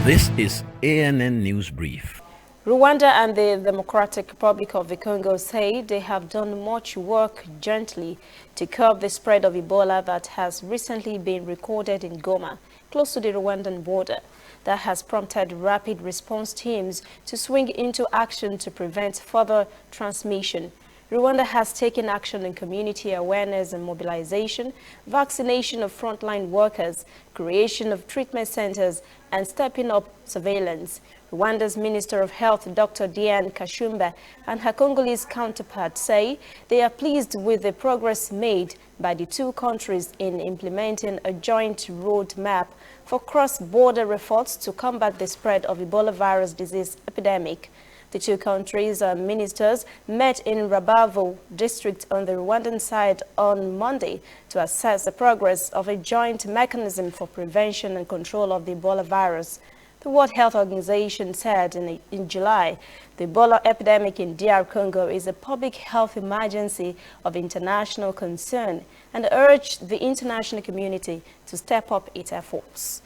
This is ANN News Brief. Rwanda and the Democratic Republic of the Congo say they have done much work jointly to curb the spread of Ebola that has recently been recorded in Goma, close to the Rwandan border. That has prompted rapid response teams to swing into action to prevent further transmission. Rwanda has taken action in community awareness and mobilization, vaccination of frontline workers, creation of treatment centers, and stepping up surveillance. Rwanda's Minister of Health, Dr. Diane Kashumba, and her Congolese counterpart say they are pleased with the progress made by the two countries in implementing a joint roadmap for cross-border efforts to combat the spread of Ebola virus disease epidemic. The two countries' ministers met in Rabavo district on the Rwandan side on Monday to assess the progress of a joint mechanism for prevention and control of the Ebola virus. The World Health Organization said in July, the Ebola epidemic in DR Congo is a public health emergency of international concern and urged the international community to step up its efforts.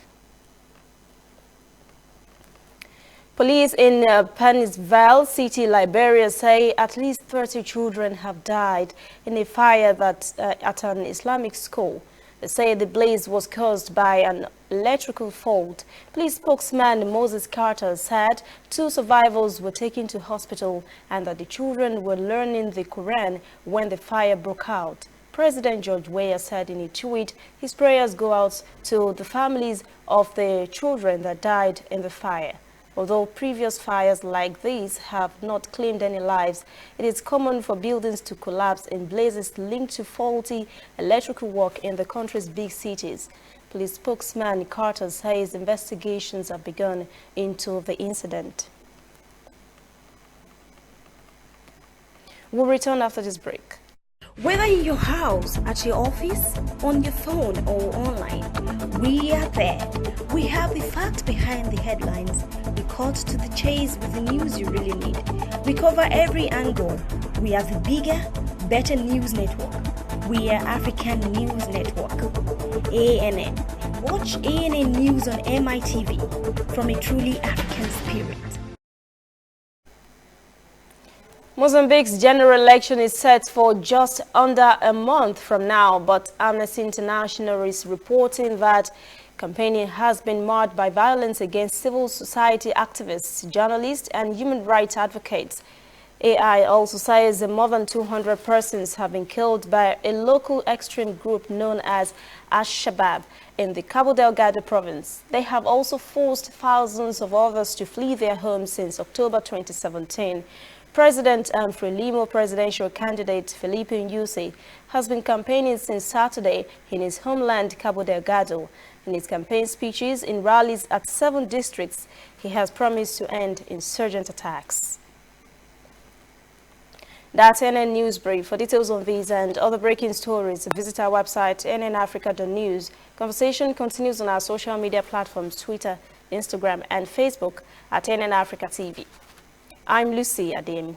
Police in Pennsville City, Liberia say at least 30 children have died in a fire at an Islamic school. They say the blaze was caused by an electrical fault. Police spokesman Moses Carter said 2 survivors were taken to hospital and that the children were learning the Quran when the fire broke out. President George Weah said in a tweet his prayers go out to the families of the children that died in the fire. Although previous fires like these have not claimed any lives, it is common for buildings to collapse in blazes linked to faulty electrical work in the country's big cities. Police spokesman Carter says investigations have begun into the incident. We'll return after this break. Whether in your house, at your office, on your phone or online, we are there. We have the facts behind the headlines. We cut to the chase with the news you really need. We cover every angle. We are the bigger, better news network. We are African News Network. ANN. Watch ANN News on MITV from a truly African spirit. Mozambique's general election is set for just under a month from now, but Amnesty International is reporting that campaigning has been marred by violence against civil society activists, journalists, and human rights advocates. AI also says more than 200 persons have been killed by a local extreme group known as Al-Shabaab in the Cabo Delgado province. They have also forced thousands of others to flee their homes since October 2017. President and Frelimo presidential candidate Felipe Nyusi has been campaigning since Saturday in his homeland Cabo Delgado. In his campaign speeches in rallies at 7 districts, he has promised to end insurgent attacks. That's NN News Brief. For details on these and other breaking stories, visit our website, nnafrica.news. Conversation continues on our social media platforms, Twitter, Instagram, and Facebook at NN Africa TV. I'm Lucy Ademi.